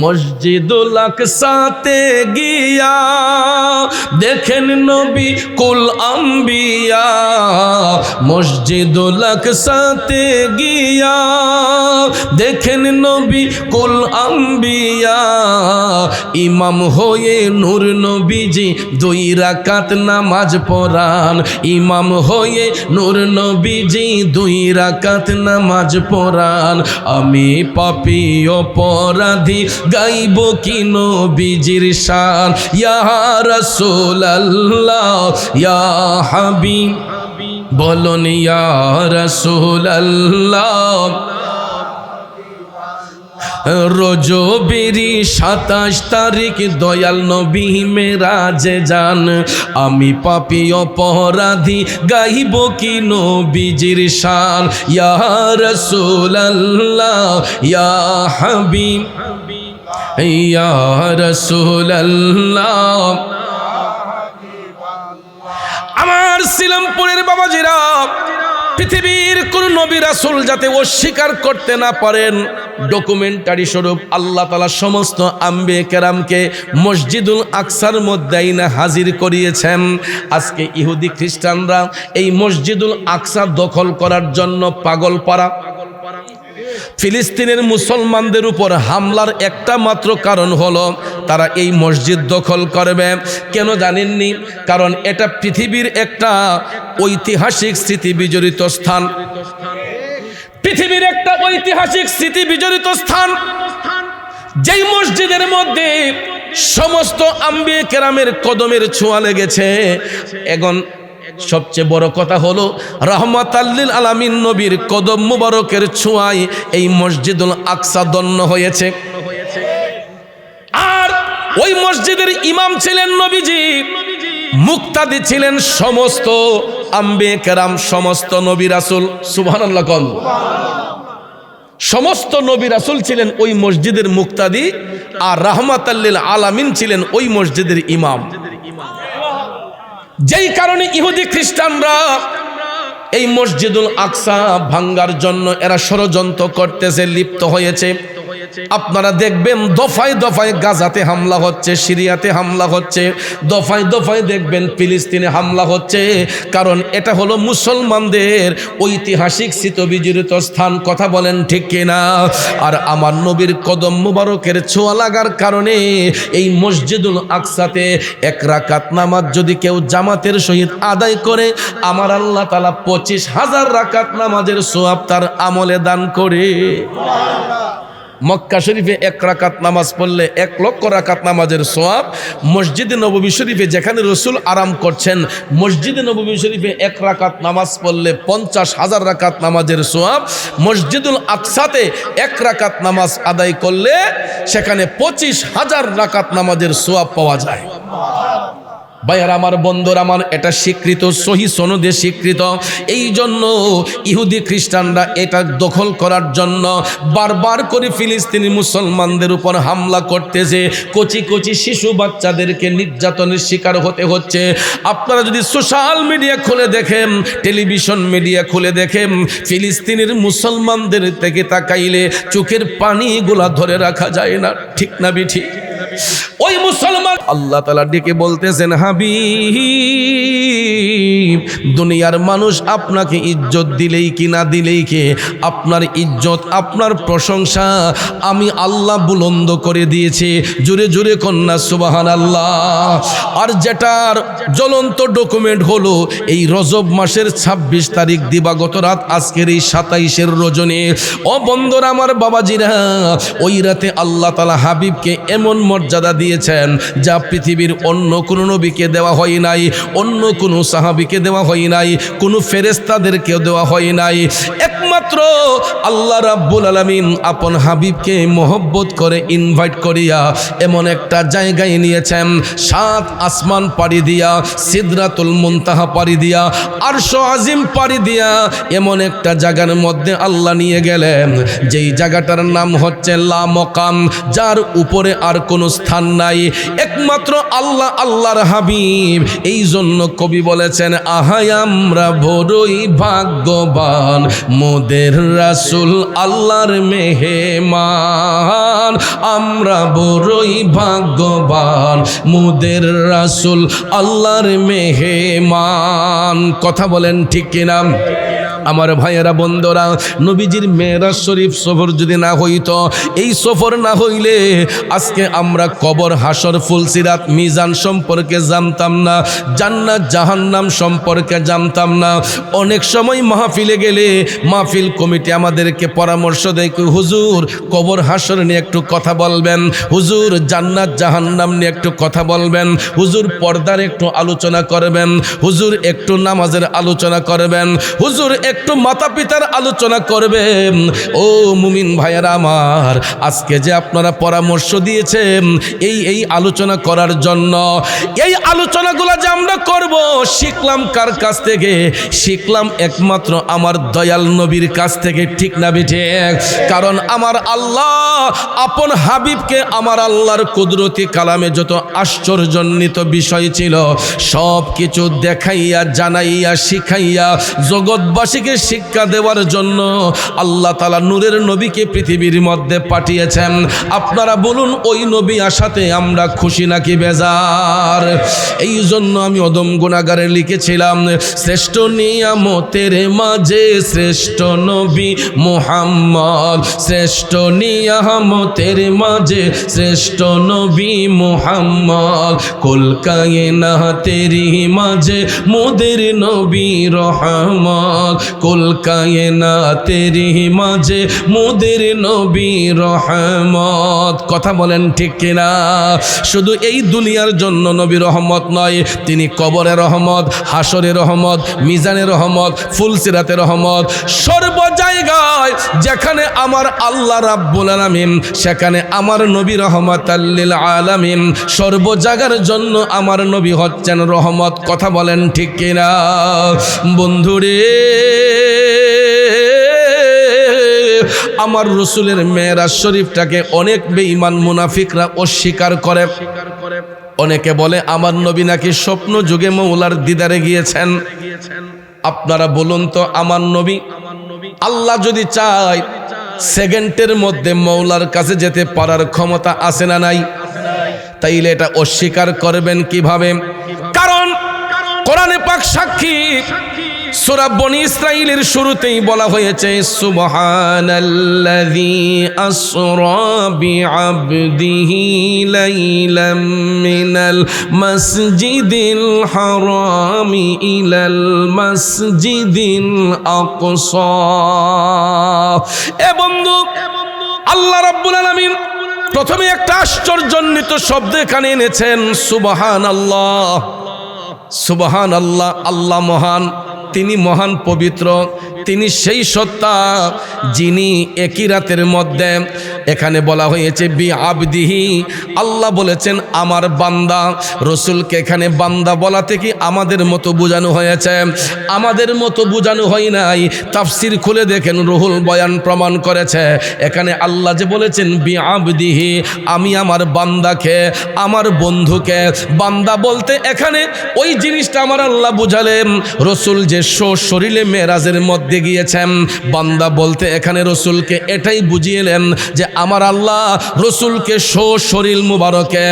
মসজিদুল আকসাতে গিয়া দেখেন নবী কুল আম্বিয়া, মসজিদুল আকসাতে গিয়া দেখেন নবী কুল আম্বিয়া, ইমাম হয়ে নূর নবীজি 2 রাকাত নামাজ পড়ান, ইমাম হয়ে নূর নবীজি 2 রাকাত নামাজ পড়ান। আমি পাপী অপরাধী গাইব কি নবীজির শান, ইয়া রাসূলুল্লাহ ইয়া হাবিব বলুন ইয়া রাসূলুল্লাহ। রজবেরি 27 তারিখ দয়াল নবী মেরাজে যান, আমি পাপী অপরাধী গাইব কি নবীজির শান, ইয়া রাসূলুল্লাহ ইয়া হাবিব ইয়া রাসূলুল্লাহ। আমার সিলামপুরের বাবাজিরা, পৃথিবীর কোন নবী রাসূল যাতে অস্বীকার করতে না পারেন, ডকুমেন্টারি স্বরূপ আল্লাহ তাআলা সমস্ত আম্বিয়া কেরামকে মসজিদুল আকসার মধ্যে আইনা হাজির করিয়েছেন। আজকে ইহুদি খ্রিস্টানরা এই মসজিদুল আকসা দখল করার জন্য পাগল পারা। ফিলিস্তিনের মুসলমানদের উপর হামলার একটা মাত্র কারণ হলো তারা এই মসজিদ দখল করবে। কেন জানেননি? কারণ এটা পৃথিবীর একটা ঐতিহাসিক স্মৃতি বিজড়িত স্থান, পৃথিবীর একটা ঐতিহাসিক স্মৃতি বিজড়িত স্থান, যেই মসজিদের মধ্যে সমস্ত আম্বিয়া কেরামের কদমের ছোঁয়া লেগেছে। এখন সবচেয়ে বড় কথা হলো রাহমাতাল লিল আলামিন নবীর কদম মুবারকের ছোঁয়ায় এই মসজিদুল আকসা ধন্য হয়েছে। আর ওই মসজিদের ইমাম ছিলেন নবীজি, মুক্তাদি ছিলেন সমস্ত আম্বিয়া কেরাম, সমস্ত নবী রাসূল। সুবহানাল্লাহ কোন সমস্ত নবী রাসূল ছিলেন ওই মসজিদের মুক্তাদি, আর রাহমাতাল লিল আলামিন ছিলেন ওই মসজিদের ইমাম। যেই কারণে ইহুদি খ্রিস্টানরা এই মসজিদুল আকসা ভাঙ্গার জন্য এরা ষড়যন্ত্র করতেছে, লিপ্ত হয়েছে। আপনারা দেখবেন দফায় দফায় গাজাতে হামলা হচ্ছে, সিরিয়াতে হামলা হচ্ছে, দফায় দফায় দেখবেন ফিলিস্তিনে হামলা হচ্ছে। কারণ এটা হলো মুসলমানদের ঐতিহাসিক স্মৃতিবিজড়িত স্থান। কথা বলেন ঠিক কিনা? আর আমার নবীর কদম মুবারকের ছোঁয়া লাগার কারণে এই মসজিদুল আকসাতে 1 রাকাত নামাজ যদি কেউ জামাতের সহিত আদায় করে, আমার আল্লাহ তাআলা 25,000 রাকাত নামাজের সওয়াব তার আমলে দান করে। মক্কা শরীফে 1 রাকাত নামাজ পড়লে 1 লক্ষ রাকাত নামাজের সওয়াব। মসজিদে নববী শরীফে যেখানে রসুল আরাম করছেন, মসজিদে নববী শরীফে 1 রাকাত নামাজ পড়লে 50,000 রাকাত নামাজের সওয়াব। মসজিদুল আকসাতে 1 রাকাত নামাজ আদায় করলে সেখানে 25,000 রাকাত নামাজের সওয়াব পাওয়া যায়। ভাইয়ার আমার, বন্ধুর আমার, এটা স্বীকৃত, সহি সনদে স্বীকৃত। এই জন্য ইহুদি খ্রিস্টানরা এটা দখল করার জন্য বারবার করে ফিলিস্তিনি মুসলমানদের উপর হামলা করতেছে। কচি কচি শিশু বাচ্চাদেরকে নির্যাতনের শিকার হতে হচ্ছে। আপনারা যদি সোশ্যাল মিডিয়া খুলে দেখেন, টেলিভিশন মিডিয়া খুলে দেখেন, ফিলিস্তিনের মুসলমানদের থেকে তাকাইলে চোখের পানিগুলা ধরে রাখা যায় না। ঠিক না বিঠি? ওই মুসলমান আল্লাহ তাআলা ডেকে বলতেছেন, হাবিব, দুনিয়ার মানুষ আপনাকে ইজ্জত দিলেই কি না দিলেই কি, আপনার ইজ্জত, আপনার প্রশংসা আমি আল্লাহ বুলন্দ করে দিয়েছি। জোরে জোরে কন্যা সুবহানাল্লাহ। আর যেটার জ্বলন্ত ডকুমেন্ট হলো এই রজব মাসের 26 তারিখ দিবাগত রাত, আজকের এই 27-এর রজনী। ও বন্ধুরা আমার, বাবাজিরা, ওই রাতে আল্লাহ তাআলা হাবিবকে এমন মর্যাদা দিয়েছেন যা পৃথিবীর অন্য কোনো নবীকে দেওয়া হয় নাই, অন্য কোনো সাহাবীকে দেওয়া হয় নাই, কোনো ফেরেশতাদেরকেও দেওয়া হয় নাই। একমাত্র আল্লাহ রাব্বুল আলামিন আপন হাবিবকে মহব্বত করে ইনভাইট করিয়া এমন একটা জায়গায় নিয়েছেন, 7 আসমান পাড়ি দিয়া, সিদরাতুল মুনতাহা পাড়ি দিয়া, আরশ আজিম পাড়ি দিয়া এমন একটা জায়গার মধ্যে আল্লাহ নিয়ে গেলেন, যেই জায়গাটার নাম হচ্ছে লা মকাম, যার উপরে আর কোনো স্থান নাই, একমাত্র আল্লাহ, আল্লাহর হাবিব। এই জন্য কবি বলেছেন, আহাই আমরা বড়ই ভাগ্যবান, মোদের রাসূল আল্লাহর মেহমান, আমরা বড়ই ভাগ্যবান, মোদের রাসূল আল্লাহর মেহমান। কথা বলেন ঠিক কিনা? আমার ভাইয়েরা বন্ধুরা, নবীজির মেরাজ শরীফ সফর যদি না হইতো, এই সফর না হইলে আজকে আমরা কবর, হাসর, ফুলসিরাত, মিজান সম্পর্কে জানতাম না, জান্নাত জাহান্নাম সম্পর্কে জানতাম না। অনেক সময় মাহফিলে গেলে মাহফিল কমিটি আমাদেরকে পরামর্শ দেয়, হুজুর কবর হাসর নিয়ে একটু কথা বলবেন, হুজুর জান্নাত জাহান্নাম নিয়ে একটু কথা বলবেন, হুজুর পর্দার একটু আলোচনা করবেন, হুজুর একটু নামাজের আলোচনা করবেন, হুজুর একটু মাতা পিতার আলোচনা করবেন। ও মুমিন ভাইয়েরা আমার, আজকে যে আপনারা পরামর্শ দিয়েছেন এই আলোচনা করার জন্য, এই আলোচনাগুলো যে আমরা করব, শিখলাম কার কাছ থেকে? শিখলাম একমাত্র আমার দয়াল নবীর কাছ থেকে, ঠিক না বিঠে? কারণ আমার আল্লাহ আপন হাবিবকে আমার আল্লাহর কুদরতি কালামে যত আশ্চর্যজনিত বিষয় ছিল সব কিছু দেখাইয়া, জানাইয়া, শিখাইয়া জগৎবাসীকে শিক্ষা দেওয়ার জন্য আল্লাহ তাআলা নূরের নবীকে পৃথিবীর মধ্যে পাঠিয়েছেন। আপনারা বলুন, ওই নবী আসাতে আমরা খুশি নাকি বেজার? এই জন্য আমি অদম গুনাহগারে লিখেছিলাম, শ্রেষ্ঠ নিয়ামতের মাঝে শ্রেষ্ঠ নবী মুহাম্মদ, শ্রেষ্ঠ নিয়ামতের মাঝে শ্রেষ্ঠ নবী মুহাম্মদ, কুল কায়নাতের মাঝে মোদের নবী রহমত, কুল কায়নাতের মাঝে মোদের নবী রহমত। কথা বলেন ঠিক কিনা? শুধু এই দুনিয়ার জন্য নবী রহমত নয়, তিনি কবরের রহমত, হাসরের রহমত, মিজানের রহমত, ফুলসিরাতের রহমত। সর্ব জায়গায় যেখানে আমার আল্লাহ রাব্বুল আলামিন, সেখানে আমার নবী রহমাতাল লিল আলামিন। সর্ব জায়গার জন্য আমার নবী হচ্ছেন রহমত। কথা বলেন ঠিক কিনা? বন্ধুরে, আমার রসুলের মেরাজ শরীফটাকে অনেক বেঈমান মুনাফিকরা অস্বীকার করে। অনেকে বলে আমার নবী নাকি স্বপ্ন যুগে মৌলার দিদারে গিয়েছেন। আপনারা বলুন তো, আমার নবী, আল্লাহ যদি চায় সেকেন্ডের মধ্যে মৌলার কাছে যেতে পারার ক্ষমতা আছে না নাই? তাইলে এটা অস্বীকার করবেন কিভাবে? কারণ কোরআনে পাক সাক্ষী, সূরা বনী ইসরাঈলের শুরুতেই বলা হয়েছে, সুবহানাল্লাযী আসরা বিআবদিহি লাইলাম মিনাল মাসজিদিল হারামি ইলাল মাসজিদিল আকসা। এ বন্ধু, আল্লাহ রাব্বুল আলামিন প্রথমে একটা আশ্চর্যজনিত শব্দ এখানে এনেছেন, সুবহানাল্লাহ। সুবহানাল্লাহ, আল্লাহ মহান, তিনি মহান পবিত্র, তিনি সেই সত্তা যিনি একই রাতের মধ্যে, এখানে বলা হয়েছে বি আবদিহি, আল্লাহ বলেছেন আমার বান্দা। রসুলকে এখানে বান্দা বলা থেকে আমাদের মতো বোঝানো হয়েছে, আমাদের মতো বোঝানো হয় নাই। তাফসির খুলে দেখেন, রুহুল বয়ান প্রমাণ করেছে। এখানে আল্লাহ যে বলেছেন বি আবদিহি, আমি আমার বান্দাকে, আমার বন্ধুকে বান্দা বলতে এখানে ওই জিনিসটা আমার আল্লাহ বুঝালেন। রসুল যে শরীরে মেরাজের মধ্যে গিয়েছেন, বান্দা বলতে এখানে রসুলকে এটাই বুঝিয়েলেন যে আমার আল্লাহ রসুলকে শরীর মুবারকে,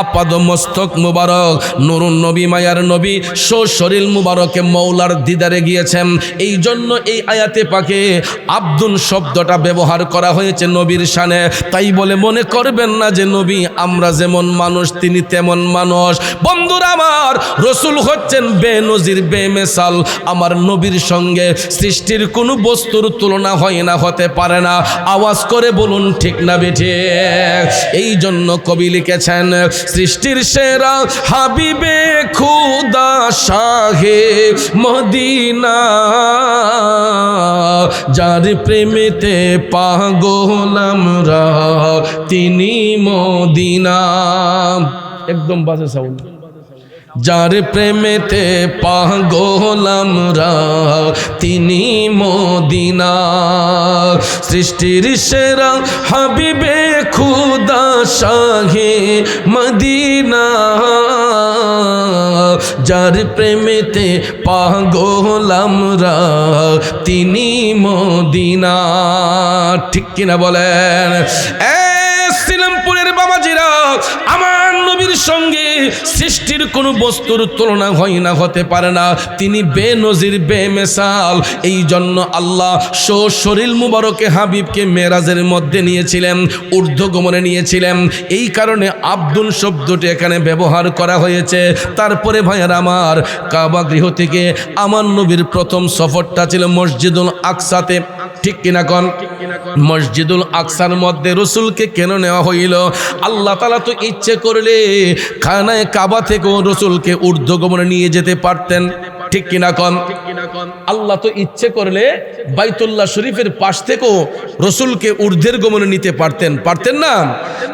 আপাদ মস্তক মুবারক, নুরুন নবী, মায়ার নবী, শরীর মুবারকে মৌলার দিদারে গিয়েছেন। এই জন্য এই আয়াতে পাকে আব্দুন শব্দটা ব্যবহার করা হয়েছে নবীর শানে। তাই বলে মনে করবেন না যে নবী আমরা যেমন মানুষ তিনি তেমন মানুষ। বন্ধুরা আমার, রসুল হচ্ছেন বেনজির, বেমেসাল। আমার নবীর সঙ্গে সৃষ্টির কোনো বস্তুর তুলনা হয় না, হতে পারে না। আওয়াজ করে বলুন ঠিক না বেঠে? এই জন্য কবি লিখেছেন, সৃষ্টির সেরা হাবিবে খুদা শাহে মদিনা, যার প্রেমেতে পাগল আমরা তিনি মদিনা। একদম বাজে সাউন্ড। যার প্রেমেতে পাগল আমরা তিনি মদিনা, সৃষ্টির সেরা হাবিবে খুদা শাহে মদিনা, যার প্রেমেতে পাগল আমরা তিনি মদিনা। ঠিক কিনা বলেন? শ্রীরামপুরের বাবাজিরা, আমার নবীর সঙ্গে সৃষ্টির কোনো বস্তুর তুলনা হয় না, হতে পারে না। তিনি বেনজির বেমিসাল। এই জন্য আল্লাহ শরীর মুবারকে হাবিবকে মেরাজের মধ্যে নিয়েছিলেন, ঊর্ধ্বগমনে নিয়েছিলেন। এই কারণে আব্দুল শব্দটি এখানে ব্যবহার করা হয়েছে। তারপরে ভাইয়ার আমার, কাবা গৃহ থেকে আমার নবীর প্রথম সফরটা ছিল মসজিদুল আকসাতে। ঠিক কিনা কন? মসজিদুল আকসার মধ্যে রসুলকে কেন নেওয়া হইল? আল্লাহ তাআলা তো ইচ্ছে করলে খানায় কাবা থেকেও রসুলকে ঊর্ধ্বগমনে নিয়ে যেতে পারতেন। ঠিক কিনা কন? আল্লাহ তো ইচ্ছে করলে বাইতুল্লাহ শরীফের পাশ থেকেও রসুলকে ঊর্ধ্বের গমনে নিতে পারতেন না?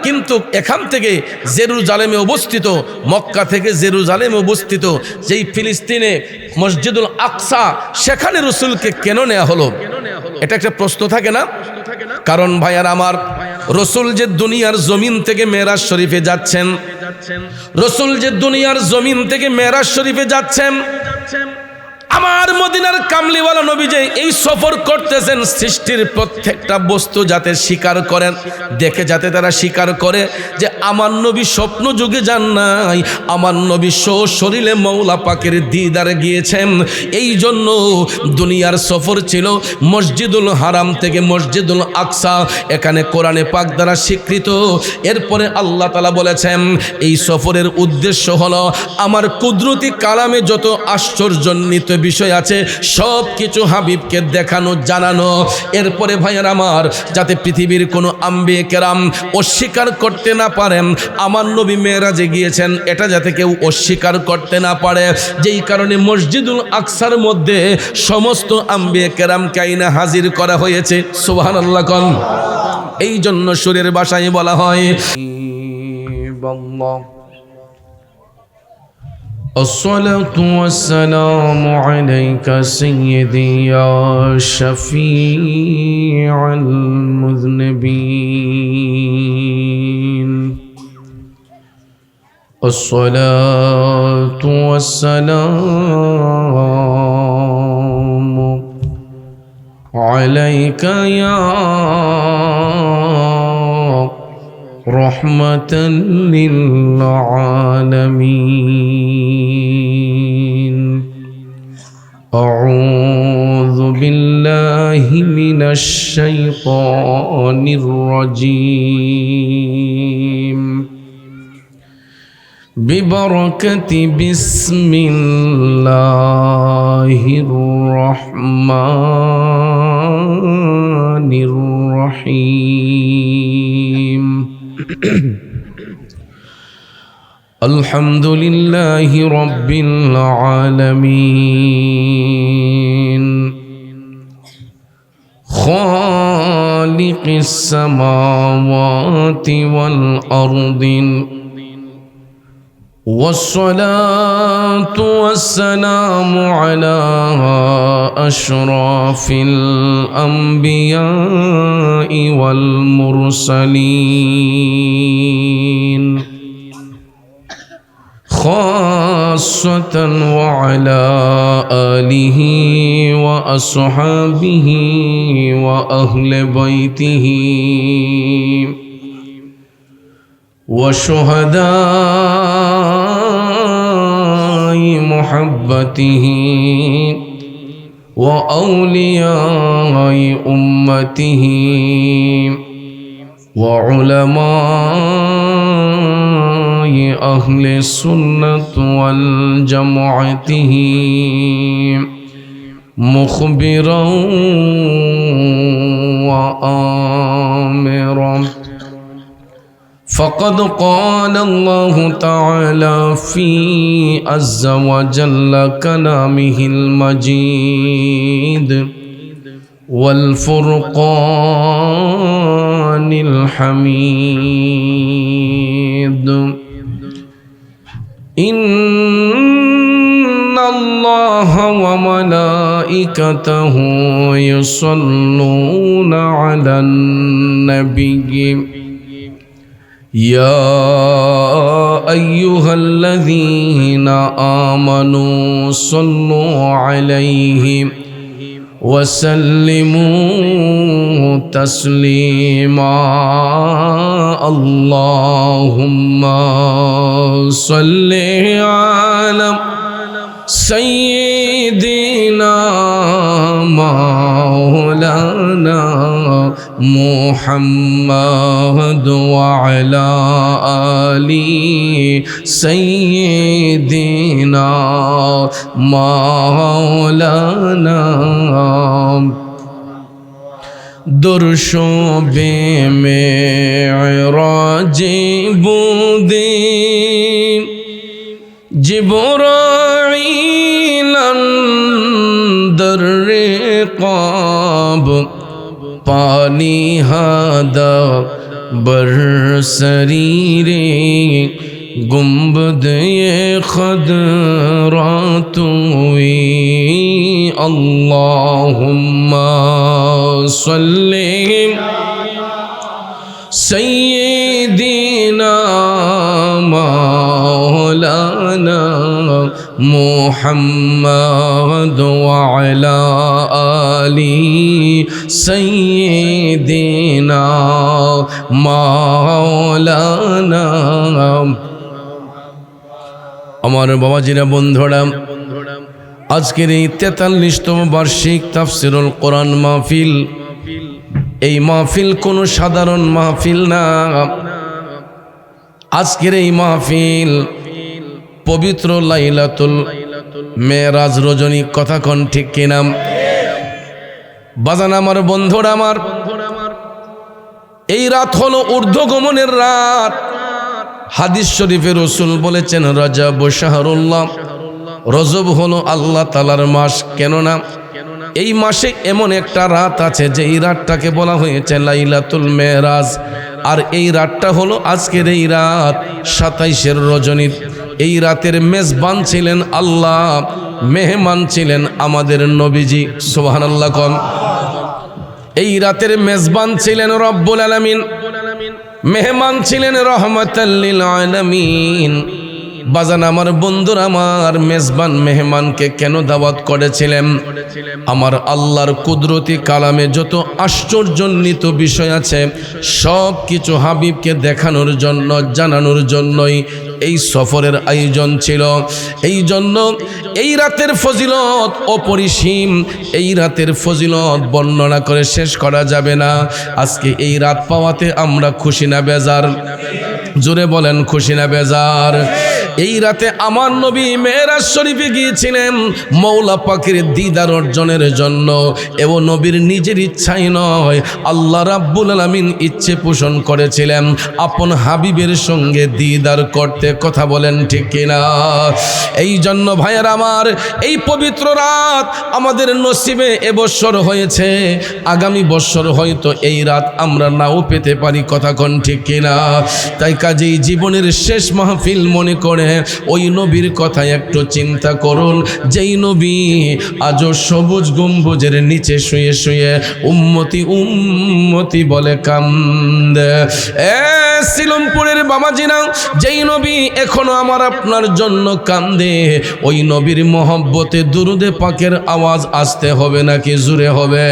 কিন্তু এখান থেকে জেরুজালেমে অবস্থিত, মক্কা থেকে জেরুজালেমে অবস্থিত যেই ফিলিস্তিনে মসজিদুল আকসা, সেখানে রসুলকে কেন নেওয়া হলো? এটা একটা প্রশ্ন থাকে না? কারণ ভাইয়ার আমার, রসুল যে দুনিয়ার জমিন থেকে মেরাজ শরীফে যাচ্ছেন, রসুল যে দুনিয়ার জমিন থেকে মেরাজ শরীফে যাচ্ছেন, আমার মদিনার কামলিওয়ালা নবী যে এই সফর করতেছেন, সৃষ্টির প্রত্যেকটা বস্তু যাতে স্বীকার করেন, দেখে যাতে তারা স্বীকার করে যে আমার নবী স্বপ্ন যুগে যান নাই, আমার নবী শরীরে মৌলা পাকের দিদারে গিয়েছেন। এই জন্য দুনিয়ার সফর ছিল মসজিদুল হারাম থেকে মসজিদুল আকসা। এখানে কোরআনে পাক দ্বারা স্বীকৃত। এরপরে আল্লাহ তাআলা বলেছেন এই সফরের উদ্দেশ্য হলো আমার কুদরতি কালামে যত আশ্চর্যান্বিত বিষয় আছে সব কিছু হাবিবকে দেখানো, জানানো। এরপরে ভাইয়ের আমার, যাতে পৃথিবীর কোনো আম্বিয়ে কেরাম অস্বীকার করতে না পারেন আমার নবী মেরাজে গিয়েছেন, এটা যাতে কেউ অস্বীকার করতে না পারে। যেই কারণে মসজিদুল আকসার মধ্যে সমস্ত আম্বিয়ে কেরামকে আইনা হাজির করা হয়েছে। সুবহানাল্লাহ কোন? এই জন্য সুরের ভাষায় বলা হয় الصلاة والسلام عليك سيدي يا شفيع المذنبين، الصلاة والسلام عليك يا رحمة للعالمين. أعوذ بالله من الشيطان الرجيم، ببركة بسم الله الرحمن الرحيم. الحمد لله رب العالمين، خالق السماوات والأرض، والصلاة والسلام على أشرف الأنبياء والمرسلين، خاصة وعلى آله وأصحابه وأهل بيته وشهداء محبته وأولياء أمته وعلماء أهل السنة والجماعة مخبرا وآمرا. فقد قال الله تعالى في عز وجل كلامه المجيد والفرقان الحميد، إن الله وملائكته يصلون على النبي يا أيها الذين آمنوا صلوا عليه وسلموا تسليما اللهم صل على سيدنا مولانا محمد وعلى آل سيدنا مولانا درشب معراج بودی جبرائیل اندر رقاب پانی ہادا برسریرے گنبد خضراتوی اللہم صلی سیدنا مولانا محمد وعلى آل سيدنا مولانا আমার বাবাজিরা বন্ধুরা আজকের এই ৪৩তম বার্ষিক তাফসীরুল কোরআন মাহফিল এই মাহফিল কোনো সাধারণ মাহফিল না আজকের এই মাহফিল পবিত্র লাইলাতুল মেরাজ রজনী কথা কোন ঠিক কিনা বাজান আমার বন্ধুরা আমার এই রাত হলো ঊর্ধ্বগমনের রাত হাদিস শরীফে রাসূল বলেছেন রজব শাহরুল্লাহ রজব হলো আল্লাহ তাআলার মাস কেন না এই মাসে এমন একটা রাত আছে যে এই রাতটাকে বলা হয়েছে লাইলাতুল মেরাজ আর এই রাতটা হলো আজকের এই রাত ২৭-এর রজনী এই রাতের মেজবান ছিলেন আল্লাহ মেহমান ছিলেন আমাদের নবীজি সুবহানাল্লাহ কোন এই রাতের মেজবান ছিলেন রব্বুল আলামিন মেহমান ছিলেন রহমাতাল লিল আলামিন বাজান আমার বন্ধুরা আমার মেজবান মেহমানকে কেন দাওয়াত করেছিলেন আমার আল্লাহর কুদরতি কালামে যত আশ্চর্যান্বিত বিষয় আছে সব কিছু হাবিবকে দেখানোর জন্য জানানোর জন্যই এই সফরের আয়োজন ছিল এই জন্য এই রাতের ফজিলত অপরিসীম এই রাতের ফজিলত বর্ণনা করে শেষ করা যাবে না আজকে এই রাত পাওয়াতে আমরা খুশি না বেজার জোরে বলেন খুশি না বেজার এই রাতে আমার নবী মেরাজ শরীফে গিয়েছিলেন মওলা পাকের দিদার অর্জনের জন্য এবং নবীর নিজের ইচ্ছাই নয় আল্লাহ রাব্বুল আলামিন ইচ্ছে পোষণ করেছিলেন আপন হাবিবের সঙ্গে দিদার করতে কথা বলেন ঠিক কিনা এই জন্য ভাইয়ের আমার এই পবিত্র রাত আমাদের নসিবে এবছর হয়েছে আগামী বছর হয়তো এই রাত আমরা নাও পেতে পারি কথা কোন ঠিক কিনা তাই কাজেই জীবনের শেষ মাহফিল মনে করে ওই নবীর কথা একটু চিন্তা করুন যেই নবী আজও সবুজ গম্বুজের নিচে শুয়ে শুয়ে উম্মতি উম্মতি বলে কান্দে সিলমপুরের বাবাজিরা যেই নবী এখনো আমার আপনার জন্য কান্দে ওই নবীর মহব্বতে দুরুদে পাকের আওয়াজ আসতে হবে নাকি জোরে হবে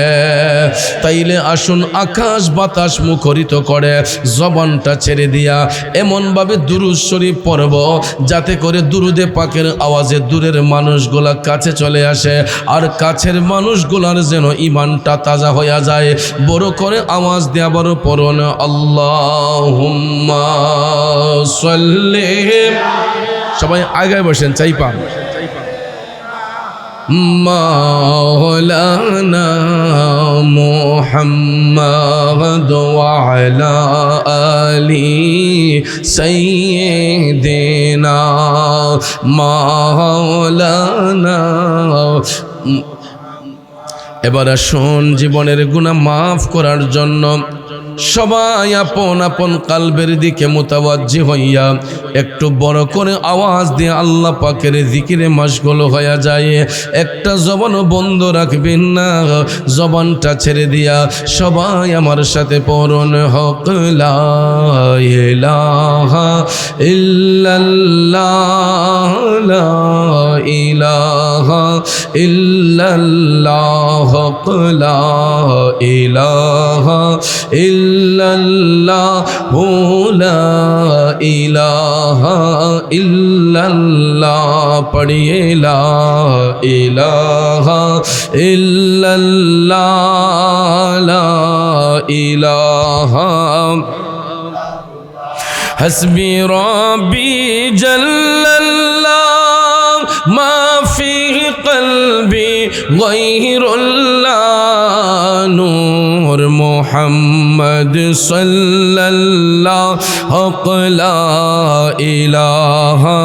তাইলে আসুন আকাশ বাতাস মুখরিত করে জবানটা ছেড়ে দিয়া এমনভাবে দুরুদ শরীফ পড়ব যাতে করে দুরুদে পাকের আওয়াজে দূরের মানুষগুলা কাছে চলে আসে আর কাছের মানুষগুলার যেন ঈমানটা তাজা হয়ে যায় বড় করে আওয়াজ দেয়া বড় পড়ুন আল্লাহুম্মা সাল্লি সবাই আগে বসেন চাই পান মাওলানা মুহাম্মদ ওয়া আলা আলি সাইয়্যিদিনা মাওলানা এবার আসুন জীবনের গুনাহ মাফ করার জন্য সবাই আপন আপন কালবের দিকে মুতাওয়াজ্জি হইয়া একটু বড় করে আওয়াজ দিয়ে আল্লাহ পাকের জিকিরে মশগুল হয়ে যায়। একটা জবানও বন্ধ রাখবেন না, জবানটা ছেড়ে দিয়া সবাই আমার সাথে পড়ুন, হক লা ইলাহা ইল্লাল্লাহ, লা ইলাহা ইল্লাল্লাহ, হক লা ইলাহা ইল্লাল্লাহ, লা ইলাহা ইল্লাল্লাহ। পড়িয়ে লা ইলাহা ইল্লাল্লাহ, লা ইলাহা হাসবি রব্বি জাল্লাল্লাহ, মা ফি কলবি গায়রুল্লাহ, নূর মুহাম্মদ সাল্লাল্লাহ, হক লা ইলাহা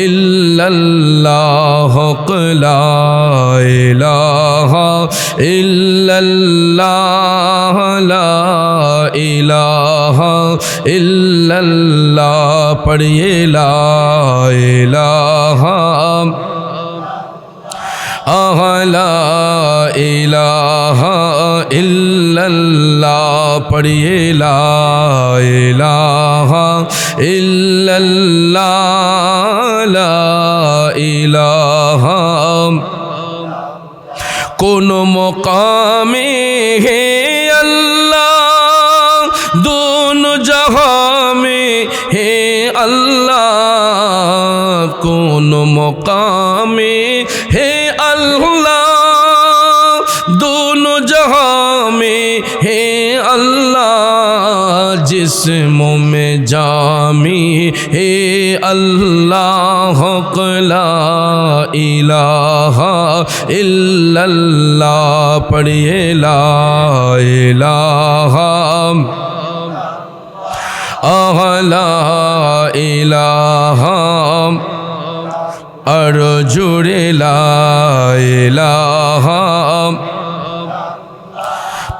ইল্লাল্লাহ, হক লা ইলাহা ইল্লাল্লাহ, লা ইলাহা ইল্লাল্লাহ। পড়িয়ে লা ইলাহা লা ইলাহা ইল্লাল্লাহ, পড়িয়ে লা ইলাহা ইল্লাল্লাহ, লা ইলাহা। কোন মকামে হে আল্লাহ, দোনো জাহাঁ মে হে আল্লাহ, কোন মকামে হে আল্লাহ, দোনো জাহাঁ মে হে আল্লাহ, जिस्म में जामी हे अल्लाह, हक ला इलाहा इल्लल्लाह। पढ़िए ला इलाहा ला इलाहा, और जुड़े ला इलाहा,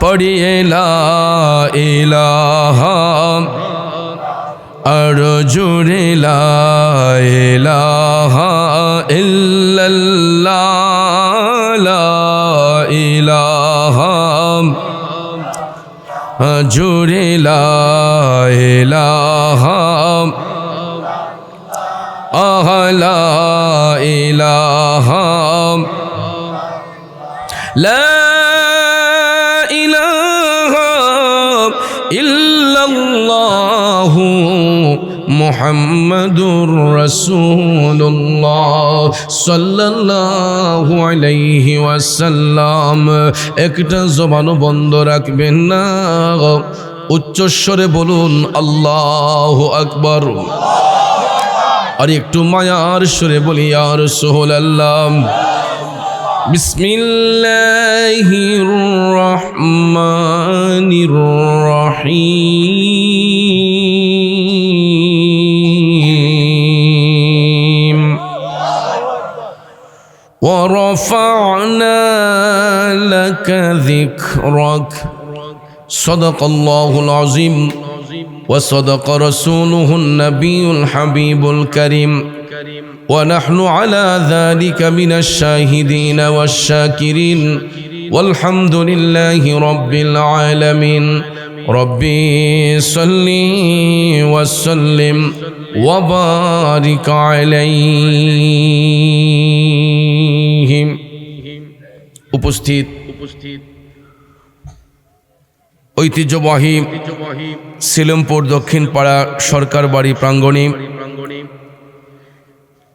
पढ़िए ला इलाहा, और जुड़े ला इलाहा इल्लल्लाह, ला इलाहा, जुड़े ला इलाहा ला इलाहा, ला इल्लल्लाहु मुहम्मदुर रसूलुल्लाह सल्लल्लाहु अलैहि वसल्लम। একটা জবানও বন্ধ রাখবেন না, উচ্চস্বরে বলুন আল্লাহু আকবার। আর একটু মায়ার সুরে বলি ইয়া রাসূলুল্লাহ। বিসমিল্লাহির রহমানির রহিম। ওয়ারাফা'না লাকা যিকরাক। সাদাকাল্লাহুল আযীম ওয়া সাদাকা রাসূলুহুন নাবিয়ুল হাবিবুল কারীম। ونحن على ذلك من الشاهدين والشاكرين والحمد لله رب العالمين. ربي صل وسلم وبارك عليهم. উপস্থিত ঐতিহ্যবাহী সিলমপুর দক্ষিণ পাড়া সরকার বাড়ি প্রাঙ্গণে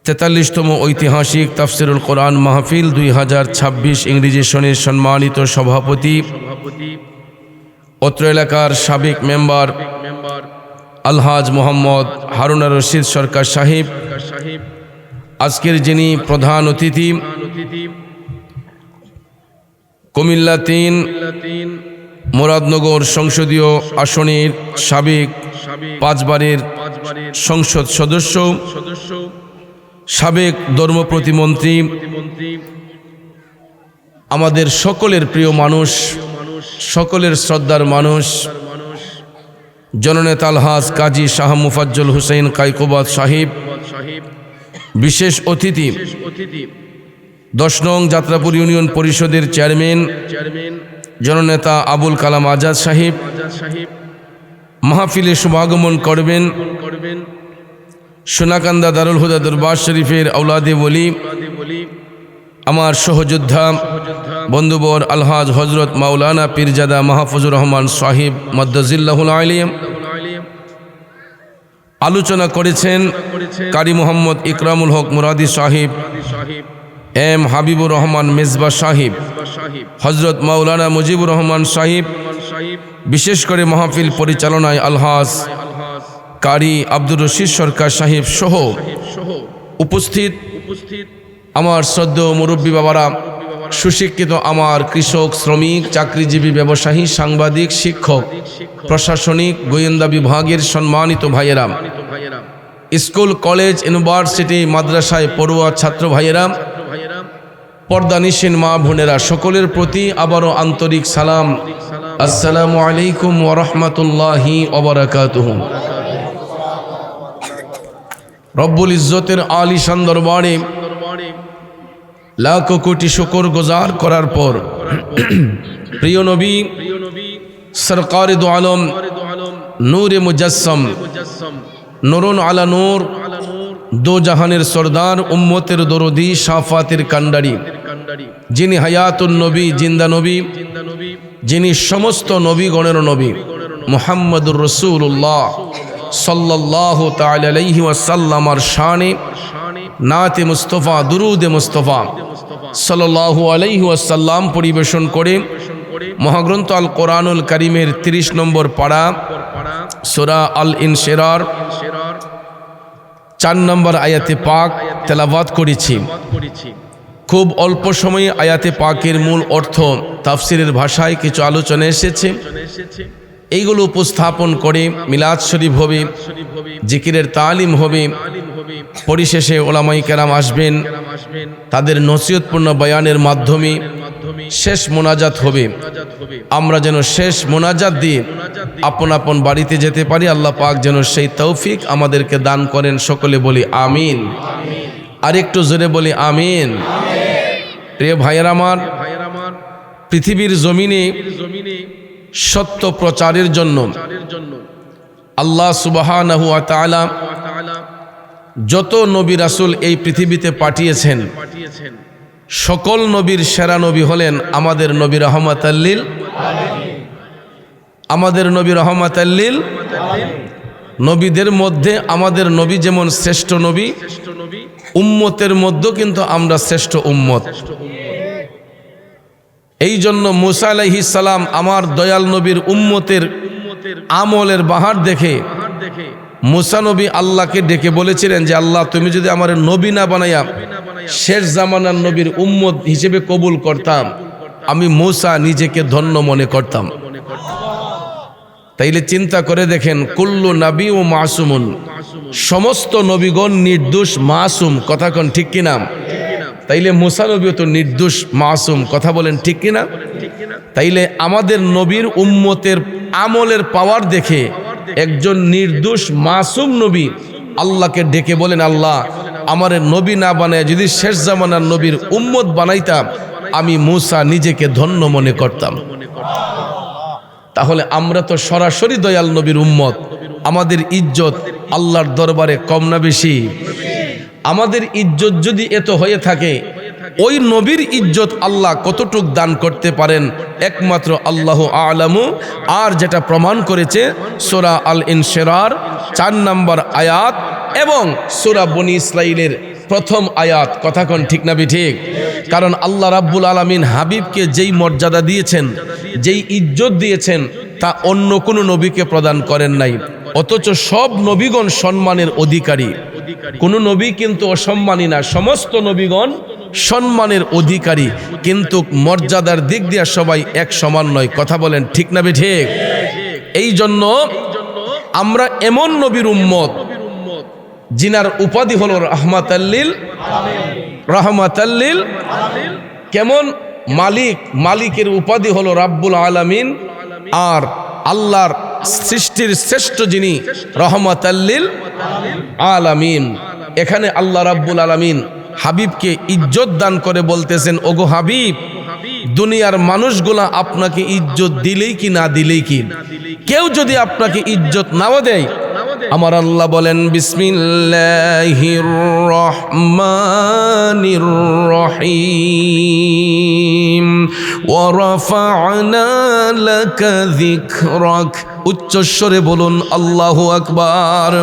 43তম ঐতিহাসিক তাফসিরুল কোরআন মাহফিল 2026 ইংরেজি সনের সম্মানিত সভাপতি, অত্র এলাকার সাবেক মেম্বার আলহাজ মোহাম্মদ হারুন রশিদ সরকার সাহেব, আজকের যিনি প্রধান অতিথি কুমিল্লা 3 মুরাদনগর সংসদীয় আসনের সাবেক 5 বারের সংসদ সদস্য, সাবেক ধর্ম প্রতিমন্ত্রী, আমাদের সকলের প্রিয় মানুষ, সকলের শ্রদ্ধার মানুষ, জননেতা আলহাজ কাজী শাহ মুফাজ্জল হুসেন কায়কোবাদ সাহিব, বিশেষ অতিথি 10 নং যাত্রাপুর ইউনিয়ন পরিষদের চেয়ারম্যান জননেতা আবুল কালাম আজাদ সাহিব, মাহফিলে শুভাগমন করবেন সোনাকান্দা দারুল হুদা দরবার শরীফের আওলাদে ওলি, আমার সহযোদ্ধা বন্ধুবর আলহাজ হজরত মাওলানা পীরজাদা মাহফুজুর রহমান সাহিব মাদ্দাজিল্লাহুল আলিম। আলোচনা করেছেন কারি মোহাম্মদ ইকরামুল হক মুরাদি সাহিব, এম হাবিবুর রহমান মেজবা সাহিব, হজরত মাওলানা মুজিবুর রহমান সাহিব। বিশেষ করে মাহফিল পরিচালনায় আলহাজ কারি আব্দুর রশিদ সরকার সাহিব সহ উপস্থিত আমার শ্রদ্ধেয় মুরব্বী বাবারা, সুশিক্ষিত আমার কৃষক, শ্রমিক, চাকরিজীবী, ব্যবসায়ী, সাংবাদিক, শিক্ষক, প্রশাসনিক, গোয়েন্দা বিভাগের সম্মানিত ভাইয়েরা, স্কুল, কলেজ, ইউনিভার্সিটি, মাদ্রাসায় পড়ুয়া ছাত্র ভাইয়েরা, পর্দানিশীন মা বোনেরা, সকলের প্রতি আবারও আন্তরিক সালাম। আসসালামু আলাইকুম ওয়া রাহমাতুল্লাহি ওয়া বারাকাতুহু। রব্বুল ইজ্জতের আলিশান দরবারে লাখো কোটি শুকর গুজার করার পর প্রিয় নবী সরকারে দো আলম নূরে মুজাসসাম নুরুন আলা নূর, দো জাহানের সরদার, উম্মতের দরদি, শাফাতের কান্ডারি, যিনি হায়াতুন নবী, জিন্দা নবী, যিনি সমস্ত নবীগণের নবী, মুহাম্মদুর রাসূলুল্লাহ সাল্লাল্লাহু তাআলা আলাইহি ওয়াসাল্লামার শানে নাতে মুস্তফা, দুরুদে মুস্তফা সাল্লাল্লাহু আলাইহি ওয়াসাল্লাম পরিবেশন করে মহাগ্রন্থ আল কোরআনুল কারীমের 30 নম্বর পারা সূরা আল ইনশিরার 4 নম্বর আয়াতে পাক তেলাওয়াত করেছি। খুব অল্প সময়ে আয়াতে পাকের মূল অর্থ তাফসিরের ভাষায় কিছু আলোচনা এসেছে, এইগুলো উপস্থাপন করে মিলাদ শরীফ হবে, জিকিরের তালিম হবে, পরিশেষে ওলামায়ে কেরাম আসবেন, তাদের নসিহতপূর্ণ বয়ানের মাধ্যমে শেষ মোনাজাত হবে। আমরা যেন শেষ মোনাজাত দিয়ে আপন আপন বাড়িতে যেতে পারি, আল্লাহ পাক যেন সেই তৌফিক আমাদেরকে দান করেন। সকলে বলি আমিন, আর একটু জোরে বলি আমিন। প্রিয় ভাইয়েরা আমার, পৃথিবীর জমিনে সত্য প্রচারের জন্য আল্লাহ সুবহানাহু ওয়া তাআলা যত নবী রাসূল এই পৃথিবীতে পাঠিয়েছেন, সকল নবীর সেরা নবী হলেন আমাদের নবী রাহমাতাল লিল আলামিন। আমাদের নবী রাহমাতাল লিল নবীদের মধ্যে আমাদের নবী যেমন শ্রেষ্ঠ নবী, উম্মতের মধ্যেও কিন্তু আমরা শ্রেষ্ঠ উম্মত। এই জন্য মুসা আলাইহিস সালাম আমার দয়াল নবীর উম্মতের আমলের বাহার দেখে মুসা নবী আল্লাহকে ডেকে বলেছিলেন যে আল্লাহ, তুমি যদি আমার নবী না বানাইয়া শেষ জামানার নবীর উম্মত হিসেবে কবুল করতাম, আমি মুসা নিজেকে ধন্য মনে করতাম। তাইলে চিন্তা করে দেখেন, কুল্লু নবী ও মাসুমুন, সমস্ত নবীগণ নির্দোষ মাসুম, কথা কোন ঠিক কিনা? তাইলে মুসা নবীও তো নির্দোষ মাসুম, কথা বলেন ঠিক কিনা? তাইলে আমাদের নবীর উম্মতের আমলের পাওয়ার দেখে একজন নির্দোষ মাসুম নবী আল্লাহকে ডেকে বলেন, আল্লাহ, আমার নবী না বানায় যদি শেষ জামানার নবীর উম্মত বানাইতাম, আমি মুসা নিজেকে ধন্য মনে করতাম। তাহলে আমরা তো সরাসরি দয়াল নবীর উম্মত। আমাদের ইজ্জত আল্লাহর দরবারে কম না বেশি? আমাদের ইজ্জত যদি এত হয়ে থাকে, ওই নবীর ইজ্জত আল্লাহ কতটুক দান করতে পারেন একমাত্র আল্লাহ আ'লামু। আর যেটা প্রমাণ করেছে সূরা আল ইনশিরার 4 নম্বর আয়াত এবং সূরা বনী ইসরাঈলের প্রথম আয়াত, কথা কোন ঠিক না ঠিক? কারণ আল্লাহ রাব্বুল আলামিন হাবিবকে যেই মর্যাদা দিয়েছেন, যেই ইজ্জত দিয়েছেন, তা অন্য কোনো নবীকে প্রদান করেন নাই। অথচ সব নবীগণ সম্মানের অধিকারী, কোন নবী কিন্তু অসম্মানী না, সমস্ত নবীগণ সম্মানের অধিকারী, কিন্তু মর্যাদার দিক দিয়ে সবাই এক সমান নয়, কথা বলেন ঠিক না ঠিক? এই জন্য আমরা এমন নবীর উম্মত জিনার উপাধি হলো রাহমাতাল লিল আলামিন। কেমন? মালিক, মালিকের উপাধি হলো রাব্বুল আলামিন। আর আল্লাহর সৃষ্টির শ্রেষ্ঠ যিনি রহমাতাল লিল আলামিন। এখানে আল্লাহ রাব্বুল আলামিন হাবিবকে ইজ্জত দান করে বলতেছেন, ওগো হাবিব, দুনিয়ার মানুষগুলা আপনাকে ইজ্জত দিলেই কি না দিলেই কি, কেউ যদি আপনাকে ইজ্জত নাও দেয়, আমার আল্লাহ বলেন বিসমিল্লাহির রহমানির রহিম ওয়া রাফা'না লাকা যিকরাক। উচ্চস্বরে বলুন আল্লাহু আকবার।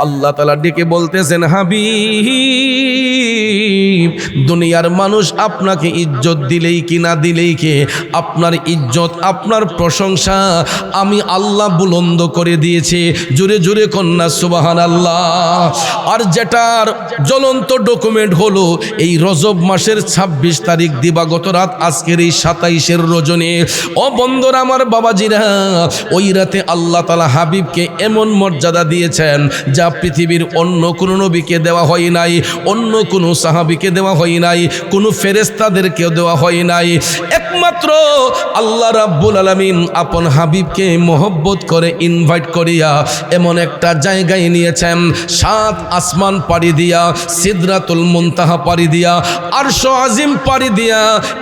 আল্লাহ তাআলা ডেকে বলতেছেন, হাবিব, দুনিয়ার মানুষ আপনাকে ইজ্জত দিলেই কি না দিলেই কে, আপনার ইজ্জত, আপনার প্রশংসা আমি আল্লাহ বুলন্দ করে দিয়েছি। জোরে জোরে কন্যা সুবহানাল্লাহ। আর যেটার জ্বলন্ত ডকুমেন্ট হলো এই রজব মাসের ২৬ তারিখ দিবাগত রাত, আজকের এই ২৭-এর রজনী। ও বন্ধুরা আমার, বাবাজিরা, ওই রাতে আল্লাহ তাআলা হাবিবকে এমন মর্যাদা দিয়েছেন যা পৃথিবীর অন্য কোনো নবীকে দেওয়া হয় নাই, অন্য কোনো সাহাবীকে দেওয়া হয় নাই, কোনো ফেরেশতাদেরকেও দেওয়া হয় নাই। একমাত্র আল্লাহ রাব্বুল আলামিন আপন হাবিবকে মহব্বত করে ইনভাইট করিয়া এমন একটা জায়গায় নিয়েছেন, ৭ আসমান পাড়ি দিয়া, সিদরাতুল মুনতাহা পাড়ি দিয়া, আরশ আজিম পাড়ি দিয়া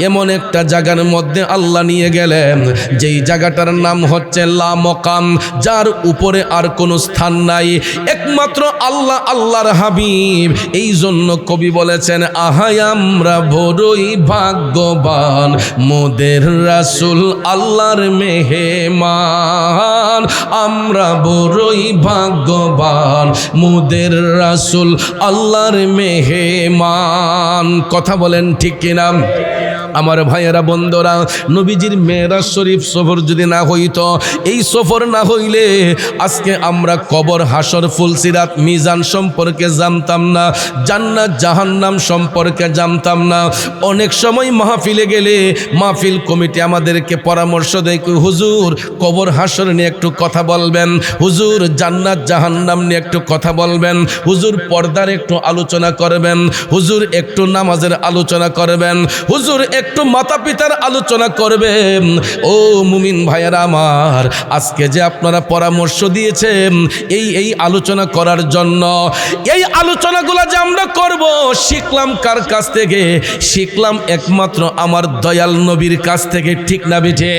এমন একটা জায়গার মধ্যে আল্লাহ নিয়ে গেলেন, যেই জায়গাটার নাম হচ্ছে লা মকাম, যার উপরে আর কোনো স্থান নাই, একমাত্র আল্লাহ, আল্লাহর হাবিব। এই জন্য কবি বলেছেন, আহাই আমরা বড়ই ভাগ্যবান, মোদের রাসূল আল্লাহর মেহমান। আমরা বড়ই ভাগ্যবান, মোদের রাসূল আল্লাহর মেহমান। কথা বলেন ঠিক কিনা আমার ভাইয়েরা, বন্ধুরা? নবীজির মেরাজ শরীফ সফর যদি না হইতো, এই সফর না হইলে আজকে আমরা কবর, হাসর, ফুলসিরাত, মিজান সম্পর্কে জানতাম না, জান্নাত জাহান্নাম সম্পর্কে জানতাম না। অনেক সময় মাহফিলে গেলে মাহফিল কমিটি আমাদেরকে পরামর্শ দেয়, হুজুর কবর হাসর নিয়ে একটু কথা বলবেন, হুজুর জান্নাত জাহান্নাম নিয়ে একটু কথা বলবেন, হুজুর পর্দার একটু আলোচনা করবেন, হুজুর একটু নামাজের আলোচনা করবেন, হুজুর একটু মাতা পিতার আলোচনা করবেন। ও মুমিন ভাইয়েরা আমার, আজকে যে আপনারা পরামর্শ দিয়েছেন এই আলোচনা করার জন্য, এই আলোচনাগুলো যে আমরা করব, শিখলাম কার কাছ থেকে? শিখলাম একমাত্র আমার দয়াল নবীর কাছ থেকে, ঠিক না বেঠে?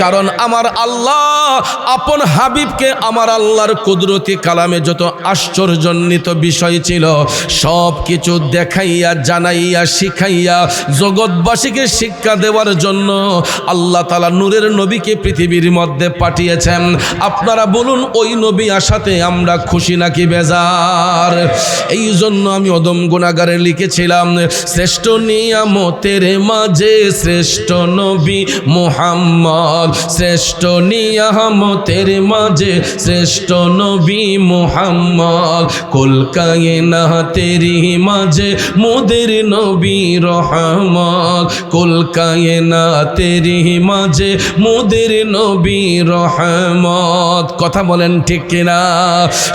কারণ আমার আল্লাহ আপন হাবিবকে আমার আল্লাহর কুদরতি কালামে যত আশ্চর্যজনিত বিষয় ছিল সব কিছু দেখাইয়া, জানাইয়া, শিখাইয়া জগৎবাসীকে শিক্ষা দেওয়ার জন্য আল্লাহ তাআলা নূরের নবীকে পৃথিবীর মধ্যে পাঠিয়েছেন। আপনারা বলুন, ওই নবী আসাতে আমরা খুশি নাকি বেজার? এই জন্য আমি অদম গুনাহগারে লিখেছিলাম, শ্রেষ্ঠ নিয়ামতের মাঝে শ্রেষ্ঠ নবী মুহাম্মদ, শ্রেষ্ঠ নিয়ামতের মাঝে শ্রেষ্ঠ নবী মুহাম্মদ, কুল কায়নাতের মাঝে মোদের নবী রহমত, কুল কায়নাতের মাঝে মোদের নবী রহমত। কথা বলেন ঠিক কিনা?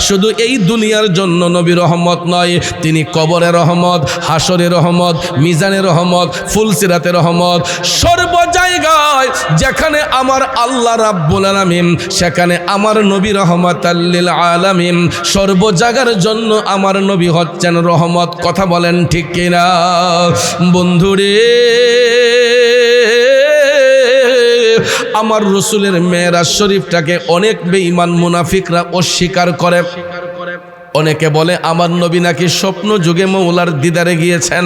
শুধু এই দুনিয়ার জন্য নবী রহমত নয়, তিনি কবরের রহমত, হাসরের রহমত, মিজানের রহমত, ফুলসিরাতের রহমত। সর্ব জায়গায় যেখানে আমার আল্লাহ রাব্বুল আলামিন, সেখানে আমার নবী রহমাতাল লিল আলামিন। সর্ব জায়গার জন্য আমার নবী হচ্ছেন রহমত। কথা বলেন ঠিক কিনা? বন্ধুরে, আমার রসুলের মেরাজ শরীফটাকে অনেক বেঈমান মুনাফিকরা অস্বীকার করে। অনেকে বলে আমার নবী নাকি স্বপ্ন যুগে মৌলার দিদারে গিয়েছেন।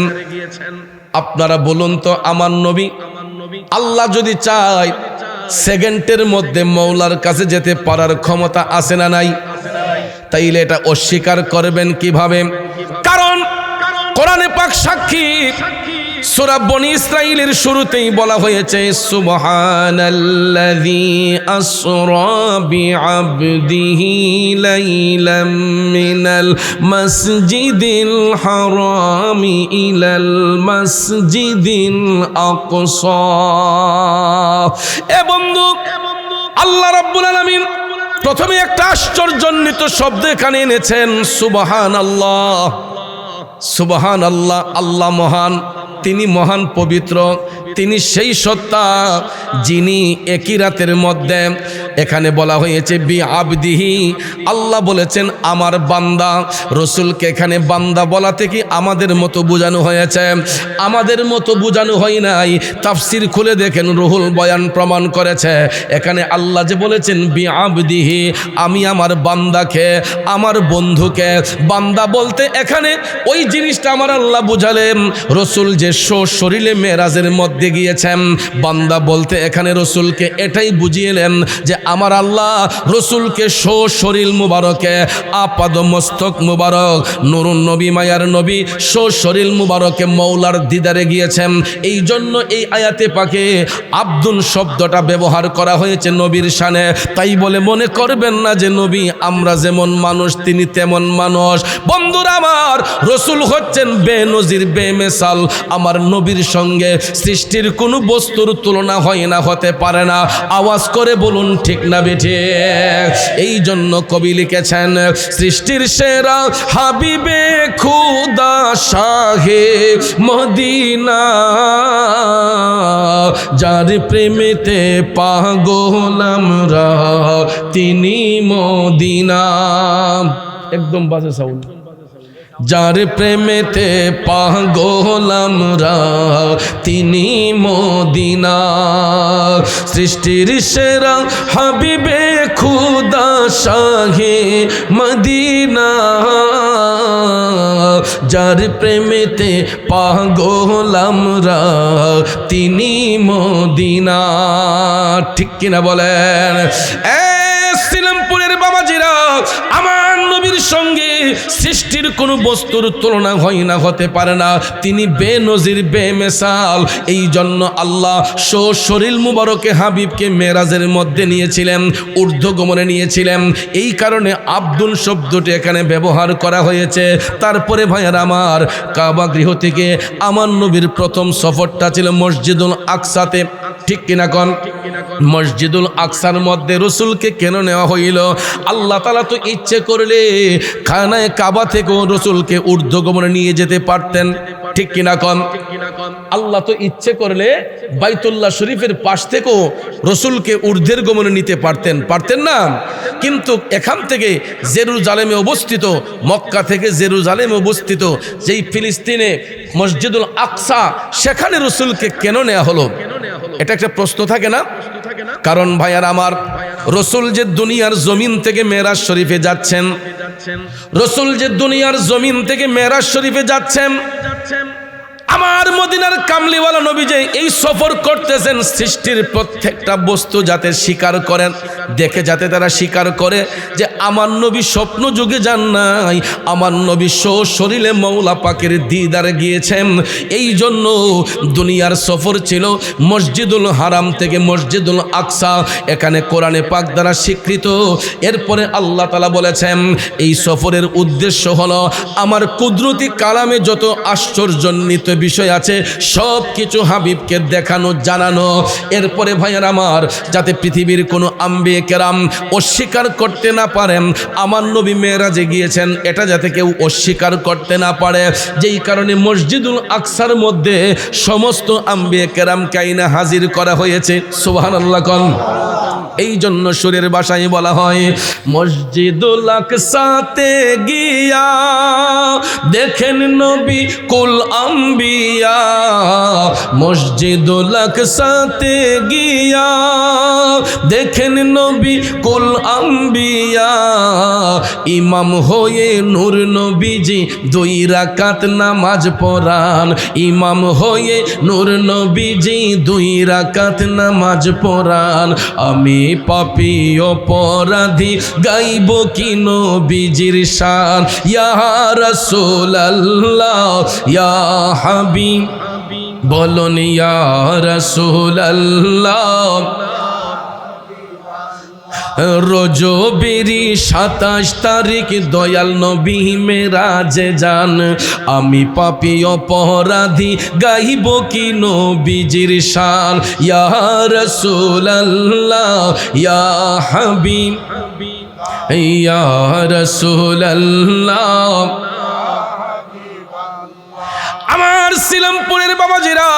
আপনারা বলুন তো, আমার নবী আল্লাহ যদি চায় সেকেন্ডের মধ্যে মৌলার কাছে যেতে পারার ক্ষমতা আছে না নাই? তাইলে এটা অস্বীকার করবেন কিভাবে? কারণ কোরআনে পাক সাক্ষী, সূরা বনী ইসরাঈলের শুরুতেই বলা হয়েছে, সুবহানাল্লাযী আসরা বিআবদিহি লাইলাম মিনাল মাসজিদিল হারামি ইলাল মাসজিদিল আকসা। এ বন্ধু, আল্লাহ রাব্বুল আলামিন প্রথমে একটা আশ্চর্যজনিত শব্দ এখানে এনেছেন, সুবহানাল্লাহ। সুবহানাল্লাহ, আল্লাহ মহান, তিনি মহান পবিত্র, তিনি সেই সত্তা যিনি একই রাতের মধ্যে এখানে বলা হয়েছে বি আবদিহি, আল্লাহ বলেছেন আমার বান্দা। রসুলকে এখানে বান্দা বলা থেকে আমাদের মতো বোঝানো হয়েছে, আমাদের মতো বোঝানো হয় নাই। তাফসির খুলে দেখেন, রুহুল বয়ান প্রমাণ করেছে এখানে আল্লাহ যে বলেছেন বি আবদিহি, আমি আমার বান্দাকে, আমার বন্ধুকে। বান্দা বলতে এখানে ওই জিনিসটা আমার আল্লাহ বুঝালেন, রসুল যে শরীরে মেরাজের মধ্যে গিয়েছেন। বান্দা বলতে এখানে রসুলকে এটাই বুঝিয়েলেন যে আমার আল্লাহ রসুলকে শরীর মুবারকে, আপাদ মস্তক মুবারক, নুরুন নবী মায়ার নবী শরীর মুবারকে মৌলার দিদারে গিয়েছেন। এই জন্য এই আয়াতে পাকে আব্দুল শব্দটা ব্যবহার করা হয়েছে নবীর শানে। তাই বলে মনে করবেন না যে নবী আমরা যেমন মানুষ তিনি তেমন মানুষ। বন্ধুরা আমার, রসুল হচ্ছেন বেনজির বেমেসাল। আমার নবীর সঙ্গে সৃষ্টির কোনো বস্তুর তুলনা হয় না, হতে পারে না। আওয়াজ করে বলুন ঠিক না বেঠে। এই জন্য কবি লিখেছেন সৃষ্টির সেরা হাবিবে খুদা শাহে মদিনা, যার প্রেমেতে পাগল আমরা তিনি মদিনা। একদম বাজে সাউন্ড। যার প্রেমেতে পাগল আমরা তিনি মদিনা, সৃষ্টির সেরা হাবিবে খুদা শাহে মদিনা, যার প্রেমেতে পাগল আমরা তিনি মদিনা। ঠিক কিনা বলেন? শ্রীরামপুরের বাবাজিরা, আমার নবীর সঙ্গে সৃষ্টির কোনো বস্তুর তুলনা হয় না, হতে পারে না। তিনি বেনজির বেমেসাল। এই জন্য আল্লাহ শরীর মুবারকে হাবিবকে মেরাজের মধ্যে নিয়েছিলেন, ঊর্ধ্বগমনে নিয়েছিলেন। এই কারণে আব্দুল শব্দটি এখানে ব্যবহার করা হয়েছে। তারপরে ভাইয়ার আমার, কাবা গৃহ থেকে আমার নবীর প্রথম সফরটা ছিল মসজিদুল আকসাতে। ঠিক কিনা কন? মসজিদুল আকসার মধ্যে রসুলকে কেন নেওয়া হইল? আল্লাহ তাআলা তো ইচ্ছে করলে খানায় কাবা থেকেও রসুলকে ঊর্ধ্বগমনে নিয়ে যেতে পারতেন। ঠিক কিনা কন? আল্লাহ তো ইচ্ছে করলে বাইতুল্লাহ শরীফের পাশ থেকেও রসুলকে ঊর্ধ্বের গমনে নিতে পারতেন, পারতেন না? কিন্তু এখান থেকে জেরুজালেমে অবস্থিত, মক্কা থেকে জেরুজালেমে অবস্থিত যেই ফিলিস্তিনে মসজিদুল আকসা, সেখানে রসুলকে কেন নেওয়া হলো? এটা একটা প্রশ্ন থাকে না? কারণ ভাইয়ার আমার, রসুল যে দুনিয়ার জমিন থেকে মেরাজ শরীফে যাচ্ছেন, রসুল যে দুনিয়ার জমিন থেকে মেরাজ শরীফে যাচ্ছেন, আমার মদিনার কামলিওয়ালা নবী যে এই সফর করতেছেন, সৃষ্টির প্রত্যেকটা বস্তু যাতে স্বীকার করেন, দেখে যাতে তারা স্বীকার করে যে আমার নবী স্বপ্ন যুগে যান নাই, আমার নবী শরীরে মৌলা পাকের দিদারে গিয়েছেন। এই জন্য দুনিয়ার সফর ছিল মসজিদুল হারাম থেকে মসজিদুল আকসা। এখানে কোরআনে পাক দ্বারা স্বীকৃত। এরপরে আল্লাহ তাআলা বলেছেন এই সফরের উদ্দেশ্য হলো আমার কুদরতি কালামে যত আশ্চর্যান্বিত বিষয় আছে সব কিছু হাবিবকে দেখানো, জানানো। এরপরে ভাইয়ার আমার, যাতে পৃথিবীর কোনো আম্বিয়ে কেরাম অস্বীকার করতে না পারেন আমার নবী মেরাজে গিয়েছেন, এটা যাতে কেউ অস্বীকার করতে না পারে। যেই কারণে মসজিদুল আকসার মধ্যে সমস্ত আম্বিয়ে কেরাম কাইনা হাজির করা হয়েছে। সুবহানাল্লাহ কোন? এই জন্য সুরের ভাষায় বলা হয় মসজিদুল আকসাতে গিয়া দেখেন নবী কুল আম্বিয়া, মসজিদুল আকসাতে গিয়া দেখেন নবী কুল আম্বিয়া, ইমাম হয়ে নূর নবীজি 2 রাকাত নামাজ পড়ান, ইমাম হয়ে নূর নবীজি 2 রাকাত নামাজ পড়ান। আমি পাপী অপরাধী গাইব কি নবীজির শান, ইয়া রাসূলুল্লাহ ইয়া হাবিব, বলুন ইয়া রাসূলুল্লাহ। রজবেরি 27 তারিখ দয়াল নবী মেরাজে যান, আমি পাপী অপরাধী গাইব কি নবীজির শান, ইয়া রাসূলুল্লাহ ইয়া হাবিব, ইয়া রাসূলুল্লাহ। আমার শ্রীরামপুরের বাবাজিরা,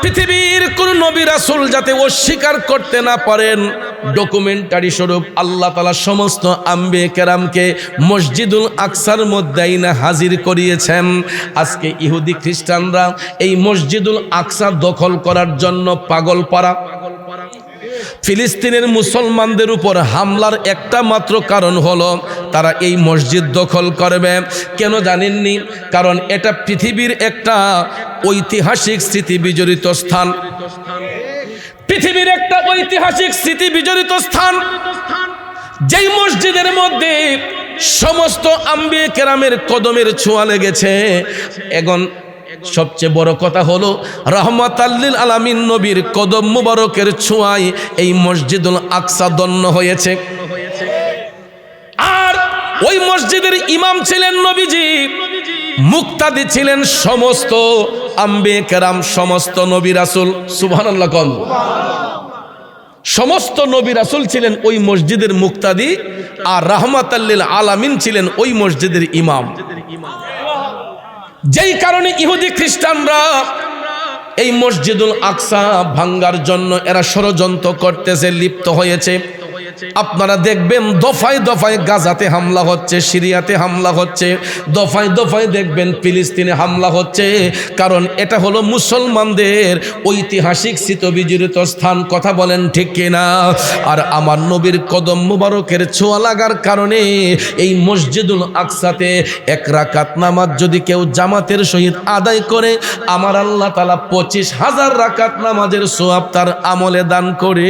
পৃথিবীর কোন নবী রাসূল যাতে অস্বীকার করতে না পারেন, ডকুমেন্টারি স্বরূপ আল্লাহ তাআলা সমস্ত আম্বিয়া কেরামকে মসজিদুল আকসার মধ্যে আইনা হাজির করিয়েছেন। আজকে ইহুদি খ্রিস্টানরা এই মসজিদুল আকসা দখল করার জন্য পাগল পারা। ফিলিস্তিনের মুসলমানদের উপর হামলার একটা মাত্র কারণ হলো তারা এই মসজিদ দখল করবে। কেন জানেননি? কারণ এটা পৃথিবীর একটা ঐতিহাসিক স্মৃতি বিজড়িত স্থান। পৃথিবীর একটা ঐতিহাসিক স্মৃতি বিজড়িত স্থান, যেই মসজিদের মধ্যে সমস্ত আম্বিয়া কেরামের কদমের ছোঁয়া লেগেছে। এখন সবচেয়ে বড় কথা হলো রাহমাতাল লিল আলামিন নবীর কদম মুবারকের ছোঁয়ায় এই মসজিদুল আকসা ধন্য হয়েছে। আর ওই মসজিদের ইমাম ছিলেন নবীজি, মুক্তাদি ছিলেন সমস্ত আম্বিয়া কেরাম, সমস্ত নবী রাসূল। সুবহানাল্লাহ কোন সমস্ত নবী রাসূল ছিলেন ওই মসজিদের মুক্তাদি, আর রাহমাতাল লিল আলামিন ছিলেন ওই মসজিদের ইমাম। যেই কারণে ইহুদি খ্রিস্টানরা এই মসজিদুল আকসা ভাঙ্গার জন্য এরা ষড়যন্ত্র করতেছে, লিপ্ত হয়েছে। আপনারা দেখবেন দফায় দফায় গাজাতে হামলা হচ্ছে, সিরিয়াতে হামলা হচ্ছে, দফায় দফায় দেখবেন ফিলিস্তিনে হামলা হচ্ছে। কারণ এটা হলো মুসলমানদের ঐতিহাসিক স্মৃতিবিজড়িত স্থান। কথা বলেন ঠিক কিনা? আর আমার নবীর কদম মুবারকের ছোঁয়া লাগার কারণে এই মসজিদুল আকসাতে এক রাকাত নামাজ যদি কেউ জামাতের সহিত আদায় করে, আমার আল্লাহ তাআলা 25,000 রাকাত নামাজের সওয়াব তার আমলে দান করে।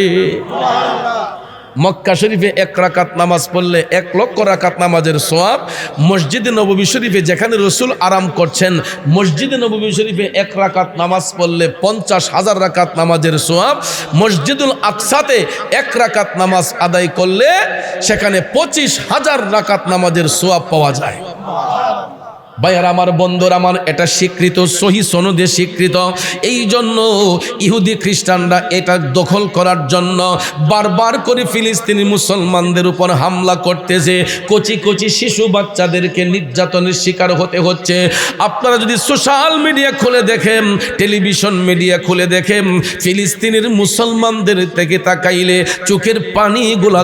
মক্কা শরীফে 1 রাকাত নামাজ পড়লে 1 লক্ষ রাকাত নামাজের সওয়াব। মসজিদে নববী শরীফে যেখানে রসুল আরাম করছেন, মসজিদে নববী শরীফে 1 রাকাত নামাজ পড়লে 50,000 রাকাত নামাজের সওয়াব। মসজিদুল আকসাতে 1 রাকাত নামাজ আদায় করলে সেখানে 25,000 রাকাত নামাজের সওয়াব পাওয়া যায়। ভাইয়ার আমার, বন্ধুর আমার, এটা স্বীকৃত, সহি সনদে স্বীকৃত। এই জন্য ইহুদি খ্রিস্টানরা এটা দখল করার জন্য বারবার করে ফিলিস্তিনি মুসলমানদের উপর হামলা করতেছে। কচি কচি শিশু বাচ্চাদেরকে নির্যাতনের শিকার হতে হচ্ছে। আপনারা যদি সোশ্যাল মিডিয়া খুলে দেখেন, টেলিভিশন মিডিয়া খুলে দেখেন, ফিলিস্তিনের মুসলমানদের থেকে তাকাইলে চোখের পানিগুলা